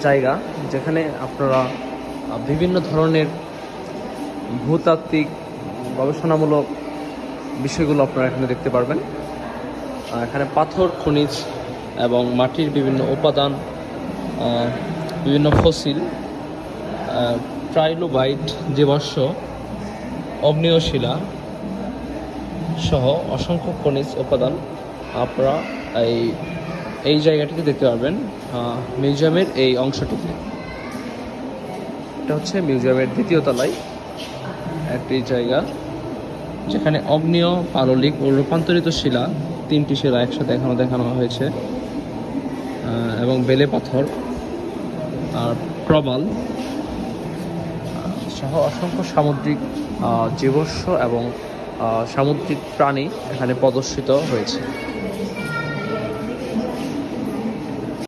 জায়গা, যেখানে আপনারা বিভিন্ন ধরনের ভূতাত্ত্বিক গবেষণামূলক বিষয়গুলো আপনারা এখানে দেখতে পারবেন। এখানে পাথর, খনিজ এবং মাটির বিভিন্ন উপাদান, বিভিন্ন ফসিল, ট্রাইলোবাইট, জীবাশ্ম, অগ্নেয় শিলা সহ অসংখ্য খনিজ উপাদান আপনারা এই জায়গাটিতে দেখতে পারবেন মিউজিয়ামের এই অংশটিতে। এটা হচ্ছে মিউজিয়ামের দ্বিতীয় তলায় একটি জায়গা, যেখানে অগ্নেয়, পাললিক ও রূপান্তরিত শিলা, 3টি শিলা একসাথে এখানে দেখানো হয়েছে, এবং বেলে পাথর আর প্রবাল সহ অসংখ্য সামুদ্রিক জীবাশ্ম এবং সামুদ্রিক প্রাণী এখানে প্রদর্শিত হয়েছে।